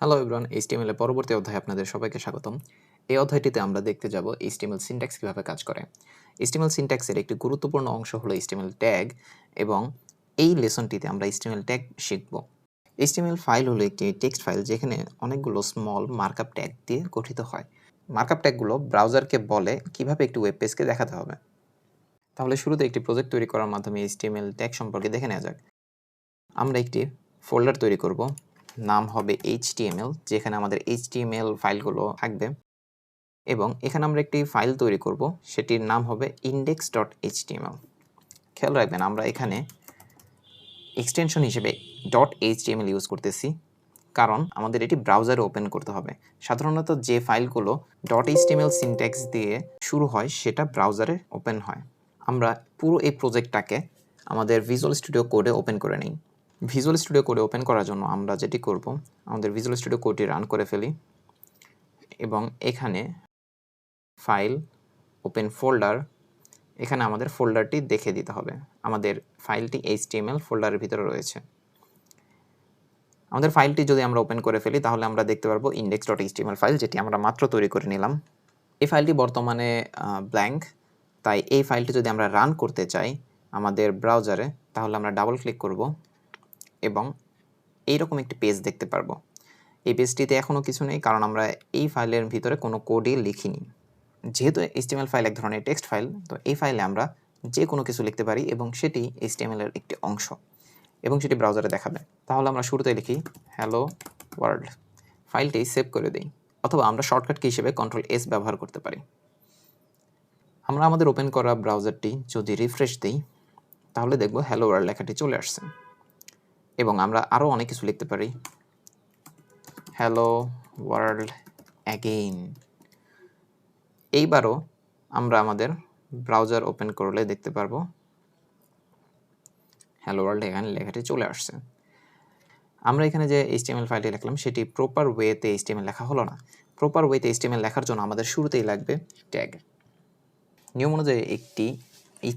Hello everyone, HTML এর পরবর্তী অধ্যায়ে আপনাদের সবাইকে স্বাগতম। এই অধ্যায়টিতে আমরা দেখতে যাব এইচটিএমএল সিনট্যাক্স কিভাবে কাজ করে। এইচটিএমএল সিনট্যাক্সের একটি গুরুত্বপূর্ণ অংশ হলো এইচটিএমএল ট্যাগ এবং এই লেসনটিতে আমরা এইচটিএমএল ট্যাগ শিখব। এইচটিএমএল ফাইল হলো একটি টেক্সট ফাইল যেখানে অনেকগুলো স্মল মার্কআপ ট্যাগ দিয়ে গঠিত হয়। মার্কআপ ট্যাগগুলো ব্রাউজারকে বলে কিভাবে একটি ওয়েব পেজকে দেখাতে হবে। তাহলে শুরুতে একটি প্রজেক্ট তৈরি করার মাধ্যমে এইচটিএমএল ট্যাগ সম্পর্কে দেখে নেওয়া যাক। আমরা একটি ফোল্ডার তৈরি করব, নাম হবে HTML, যেখানে আমাদের HTML ফাইলগুলো থাকবে এবং এখানে আমরা একটি ফাইল তৈরি করব, সেটির নাম হবে index.html। খেয়াল রাখবেন আমরা এখানে এক্সটেনশন হিসেবে .html ইউজ করতেছি, কারণ আমাদের এটি ব্রাউজারে ওপেন করতে হবে। সাধারণত যে ফাইলগুলো .html সিনট্যাক্স দিয়ে শুরু হয় সেটা ব্রাউজারে ওপেন হয়। আমরা পুরো এই প্রজেক্টটাকে আমাদের ভিজুয়াল স্টুডিও কোডে ওপেন করে নিই। ভিজুয়াল স্টুডিও কোডে ওপেন করার জন্য আমরা যেটি করব, আমাদের ভিজুয়াল স্টুডিও কোডটি রান করে ফেলি এবং এখানে ফাইল, ওপেন ফোল্ডার, এখানে আমাদের ফোল্ডারটি দেখে দিতে হবে। আমাদের ফাইলটি HTML ফোল্ডারের ভিতরে রয়েছে। আমাদের ফাইলটি যদি আমরা ওপেন করে ফেলি তাহলে আমরা দেখতে পারবো index.html ফাইল, যেটি আমরা মাত্র তৈরি করে নিলাম। এই ফাইলটি বর্তমানে ব্ল্যাঙ্ক, তাই এই ফাইলটি যদি আমরা রান করতে চাই আমাদের ব্রাউজারে তাহলে আমরা ডাবল ক্লিক করব এবং এইরকম একটি পেজ দেখতে পারবো। এই পেজটিতে এখনও কিছু নেই, কারণ আমরা এই ফাইলের ভিতরে কোনো কোডই লিখিনি। যেহেতু HTML ফাইল এক ধরনের টেক্সট ফাইল, তো এই ফাইলে আমরা যে কোনো কিছু লিখতে পারি এবং সেটি HTML এর একটি অংশ এবং সেটি ব্রাউজারে দেখাবে। তাহলে আমরা শুরুতে লিখি হ্যালো ওয়ার্ল্ড, ফাইলটি সেভ করে দিই, অথবা আমরা শর্টকাট কি হিসেবে Ctrl+S ব্যবহার করতে পারি। আমরা আমাদের ওপেন করা ব্রাউজারটি যদি রিফ্রেশ দিই তাহলে দেখব হ্যালো ওয়ার্ল্ড লেখাটি চলে আসছে এবং আমরা আরও অনেক কিছু লিখতে পারি। Hello world again. এইবারও আমরা আমাদের ব্রাউজার ওপেন করলে দেখতে পারবো হ্যালো ওয়ার্ল্ড এখানে লেখাটি চলে আসছে। আমরা এখানে যে HTML ফাইলটি লিখলাম সেটি প্রপার ওয়েতে HTML লেখা হলো না। প্রপার ওয়েতে HTML লেখার জন্য আমাদের শুরুতেই লাগবে ট্যাগ। নিয়ম অনুযায়ী একটি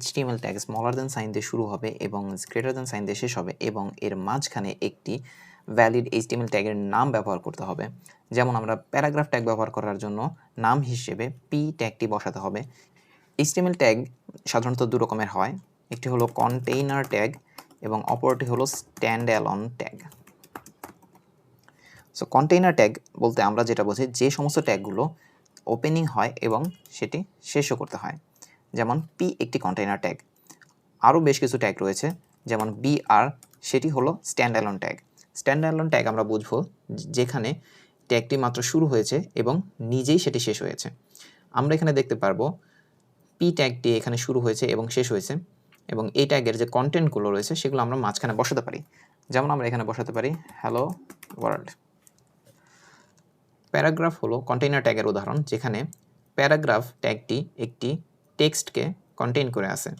HTML tag smaller than sign দিয়ে শুরু হবে এবং গ্রেটার দেন সাইন দিয়ে শেষ হবে এবং এর মাঝখানে একটি ভ্যালিড HTML ট্যাগের নাম ব্যবহার করতে হবে। যেমন আমরা প্যারাগ্রাফ ট্যাগ ব্যবহার করার জন্য নাম হিসেবে P ট্যাগটি বসাতে হবে। HTML ট্যাগ সাধারণত দু রকমের হয়, একটি হলো কন্টেইনার ট্যাগ এবং অপরটি হলো stand alone tag. So container tag বলতে আমরা যেটা বুঝি যে সমস্ত ট্যাগগুলো ওপেনিং হয় এবং সেটি শেষও করতে হয়, যেমন P একটি কন্টেইনার ট্যাগ। আরও বেশ কিছু ট্যাগ রয়েছে, যেমন BR, সেটি হলো stand alone tag. Stand alone tag আমরা বুঝবো যেখানে ট্যাগটি মাত্র শুরু হয়েছে এবং নিজেই সেটি শেষ হয়েছে। আমরা এখানে দেখতে পারবো P ট্যাগটি এখানে শুরু হয়েছে এবং শেষ হয়েছে এবং এই ট্যাগের যে কন্টেন্টগুলো রয়েছে সেগুলো আমরা মাঝখানে বসাতে পারি। যেমন আমরা এখানে বসাতে পারি হ্যালো ওয়ার্ল্ড। প্যারাগ্রাফ হলো কন্টেইনার ট্যাগের উদাহরণ, যেখানে প্যারাগ্রাফ ট্যাগটি একটি টেক্সটকে কন্টেইন করে আছে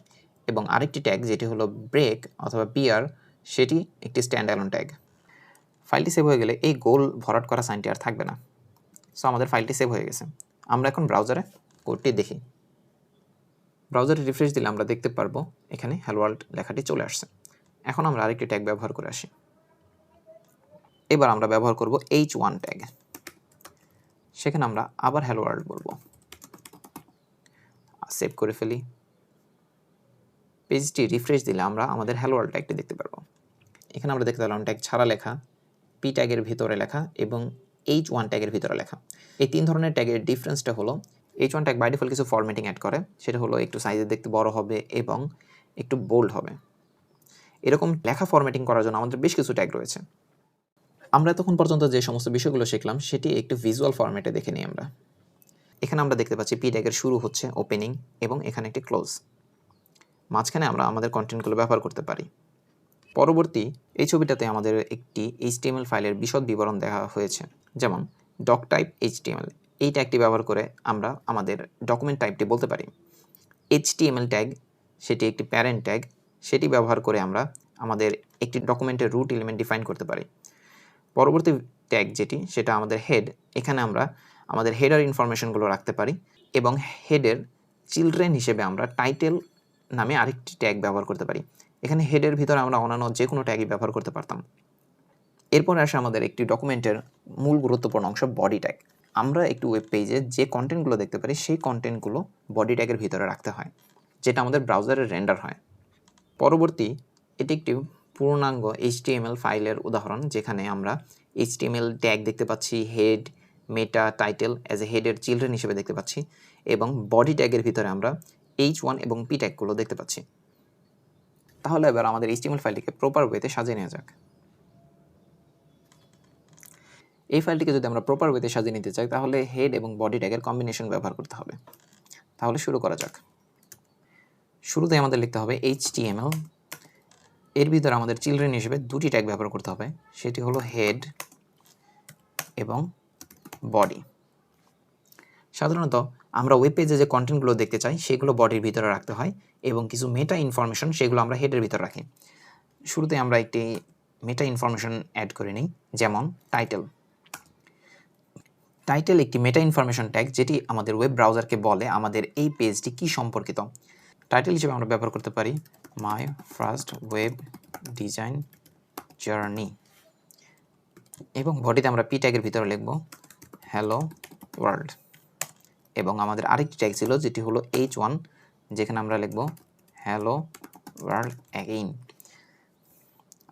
এবং আরেকটি ট্যাগ যেটি হলো ব্রেক অথবা BR, সেটি একটি স্ট্যান্ড অ্যালোন ট্যাগ। ফাইলটি সেভ হয়ে গেলে এই গোল ভরাট করা সাইনটি আর থাকবে না। সো আমাদের ফাইলটি সেভ হয়ে গেছে। আমরা এখন ব্রাউজারে কোডটি দেখি। ব্রাউজারে রিফ্রেশ দিলে আমরা দেখতে পারবো এখানে হ্যালো ওয়ার্ল্ড লেখাটি চলে আসছে। এখন আমরা আরেকটি ট্যাগ ব্যবহার করে আসি। এবার আমরা ব্যবহার করব H1 ট্যাগ। সেখানে আমরা আবার হ্যালো ওয়ার্ল্ড বলবো। সেভ করে ফেলি। পেজটি রিফ্রেশ দিলে আমরা আমাদের হ্যালো ওয়ার্ল্ড ট্যাগটি দেখতে পারবো। এখানে আমরা দেখতে পেলাম ট্যাগ ছাড়া লেখা, P ট্যাগের ভিতরে লেখা এবং H1 ট্যাগের ভিতরে লেখা। এই তিন ধরনের ট্যাগের ডিফারেন্সটা হলো H1 ট্যাগ বাই ডিফল্ট কিছু ফরম্যাটিং অ্যাড করে, সেটা হলো একটু সাইজে দেখতে বড় হবে এবং একটু বোল্ড হবে। এরকম লেখা ফরম্যাটিং করার জন্য আমাদের বেশ কিছু ট্যাগ রয়েছে। আমরা এতক্ষণ পর্যন্ত যে সমস্ত বিষয়গুলো শিখলাম সেটি একটু ভিজুয়াল ফরম্যাটে দেখে নিই আমরা। এখানে আমরা দেখতে পাচ্ছি P ট্যাগের শুরু হচ্ছে ওপেনিং এবং এখানে একটি ক্লোজ। মাঝখানে আমরা আমাদের কন্টেন্টগুলো ব্যবহার করতে পারি। পরবর্তী এই ছবিটাতে আমাদের একটি HTML ফাইলের বিশদ বিবরণ দেওয়া হয়েছে, যেমন ডক টাইপ HTML। এই ট্যাগটি ব্যবহার করে আমরা আমাদের ডকুমেন্ট টাইপটি বলতে পারি। HTML ট্যাগ, সেটি একটি প্যারেন্ট ট্যাগ, সেটি ব্যবহার করে আমরা আমাদের একটি ডকুমেন্টের রুট এলিমেন্ট ডিফাইন করতে পারি। পরবর্তী ট্যাগ যেটি, সেটা আমাদের হেড। এখানে আমরা আমাদের হেডার ইনফরমেশনগুলো রাখতে পারি এবং হেডের চিলড্রেন হিসেবে আমরা টাইটেল নামে আরেকটি ট্যাগ ব্যবহার করতে পারি। এখানে হেডের ভিতরে আমরা অন্যান্য যে কোনো ট্যাগই ব্যবহার করতে পারতাম। এরপর আসে আমাদের একটি ডকুমেন্টের মূল গুরুত্বপূর্ণ অংশ বডি ট্যাগ। আমরা একটি ওয়েব পেজে যে কন্টেন্টগুলো দেখতে পারি সেই কন্টেন্টগুলো বডি ট্যাগের ভিতরে রাখতে হয়, যেটা আমাদের ব্রাউজারে রেন্ডার হয়। পরবর্তী, এটি একটি পূর্ণাঙ্গ HTML ফাইলের উদাহরণ, যেখানে আমরা HTML ট্যাগ দেখতে পাচ্ছি, head, meta, title as a হেডের চিলড্রেন হিসেবে দেখতে পাচ্ছি, এবং বডি ট্যাগের ভিতরে আমরা H1 এবং P ট্যাগগুলো দেখতে পাচ্ছি। তাহলে এবার আমাদের HTML ফাইলটিকে প্রপার ওয়েতে সাজিয়ে নেওয়া যাক। এই ফাইলটিকে যদি আমরা প্রপার ওয়েতে সাজিয়ে নিতে চাই, তাহলে হেড এবং বডি ট্যাগের কম্বিনেশন ব্যবহার করতে হবে। তাহলে শুরু করা যাক। শুরুতে আমাদের লিখতে হবে HTML, এর ভিতরে আমাদের চিলড্রেন হিসেবে দুটি ট্যাগ ব্যবহার করতে হবে, সেটি হলো হেড এবং বডি। সাধারণত আমরা ওয়েব পেজে যে কন্টেন্টগুলো দেখতে চাই সেগুলো বডির ভিতরে রাখতে হয়, এবং কিছু মেটা ইনফরমেশন সেগুলো আমরা হেডের ভিতরে রাখি। শুরুতে আমরা একটি মেটা ইনফরমেশন অ্যাড করে নিই, যেমন টাইটেল। টাইটেল একটি মেটা ইনফরমেশন ট্যাগ, যেটি আমাদের ওয়েব ব্রাউজারকে বলে আমাদের এই পেজটি কী সম্পর্কিত। টাইটেল হিসেবে আমরা ব্যবহার করতে পারি my first web design journey, এবং বডিতে আমরা পি ট্যাগের ভিতরে লিখব হ্যালো ওয়ার্ল্ড, এবং আমাদের আরেকটি ট্যাগ ছিল যেটি হলো H1, যেখানে আমরা লিখব হ্যালো ওয়ার্ল্ড অ্যাগেইন।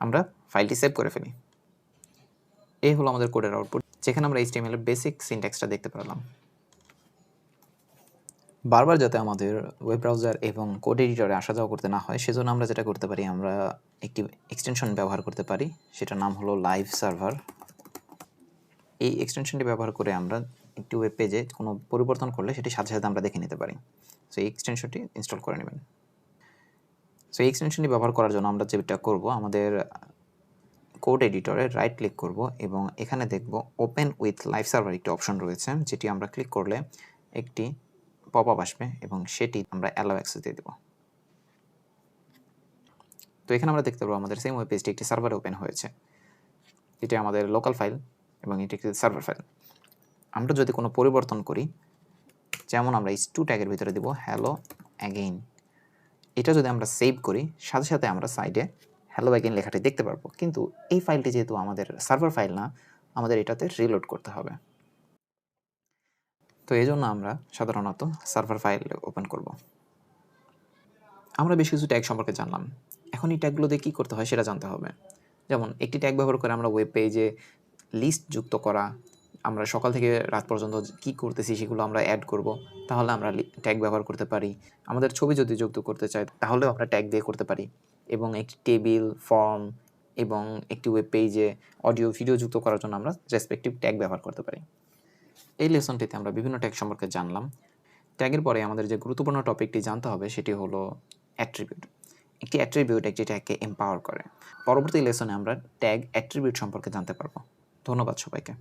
আমরা ফাইলটি সেভ করে ফেলি। এই হলো আমাদের কোডের আউটপুট, যেখানে আমরা HTML এর বেসিক সিনট্যাক্সটা দেখতে পেলাম। বারবার যাতে আমাদের ওয়েব ব্রাউজার এবং কোড এডিটরে আসা যাওয়া করতে না হয়, সেজন্য আমরা যেটা করতে পারি, আমরা একটি এক্সটেনশন ব্যবহার করতে পারি, সেটার নাম হলো লাইভ সার্ভার। এই এক্সটেনশনটি ব্যবহার করে আমরা একটি ওয়েব পেজে কোনো পরিবর্তন করলে সেটি সাথে সাথে আমরা দেখে নিতে পারি। সো এই এক্সটেনশনটি ইনস্টল করে নেবেন। সো এই এক্সটেনশনটি ব্যবহার করার জন্য আমরা যেটা করব, আমাদের কোড এডিটরে রাইট ক্লিক করব, এবং এখানে দেখব ওপেন উইথ লাইভ সার্ভার একটি অপশন রয়েছে, যেটি আমরা ক্লিক করলে একটি পপ আপ আসবে, এবং সেটি আমরা অ্যালাউ অ্যাক্সেস দিয়ে দেব। তো এখানে আমরা দেখতে পাবো আমাদের সেম ওয়েব পেজটি একটি সার্ভারে ওপেন হয়েছে। এটি আমাদের লোকাল ফাইল এবং এটি একটি সার্ভার ফাইল। আমরা যদি কোনো পরিবর্তন করি, যেমন আমরা H2 ট্যাগের ভিতরে দেব হ্যালো অ্যাগেইন, এটা যদি আমরা সেভ করি, সাথে সাথে আমরা সাইডে হ্যালো অ্যাগেইন লেখাটি দেখতে পারবো, কিন্তু এই ফাইলটি যেহেতু আমাদের সার্ভার ফাইল না, আমাদের এটাতে রিলোড করতে হবে। তো এই জন্য আমরা সাধারণত সার্ভার ফাইল ওপেন করব। আমরা বেশ কিছু ট্যাগ সম্পর্কে জানলাম, এখন এই ট্যাগগুলো দিয়ে কী করতে হয় সেটা জানতে হবে। যেমন একটি ট্যাগ ব্যবহার করে আমরা ওয়েব পেজে লিস্ট যুক্ত করা, আমরা সকাল থেকে রাত পর্যন্ত কী করতেছি সেগুলো আমরা অ্যাড করব, তাহলে আমরা ট্যাগ ব্যবহার করতে পারি। আমাদের ছবি যদি যুক্ত করতে চাই, তাহলেও আমরা ট্যাগ দিয়ে করতে পারি, এবং একটি টেবিল, ফর্ম এবং একটি ওয়েব পেজে অডিও, ভিডিও যুক্ত করার জন্য আমরা রেসপেক্টিভ ট্যাগ ব্যবহার করতে পারি। এই লেসনটিতে আমরা বিভিন্ন ট্যাগ সম্পর্কে জানলাম। ট্যাগের পরে আমাদের যে গুরুত্বপূর্ণ টপিকটি জানতে হবে সেটি হলো অ্যাট্রিবিউট। একটি অ্যাট্রিবিউট একটি ট্যাগকে এম্পাওয়ার করে। পরবর্তী লেসনে আমরা ট্যাগ অ্যাট্রিবিউট সম্পর্কে জানতে পারবো। ধন্যবাদ সবাইকে।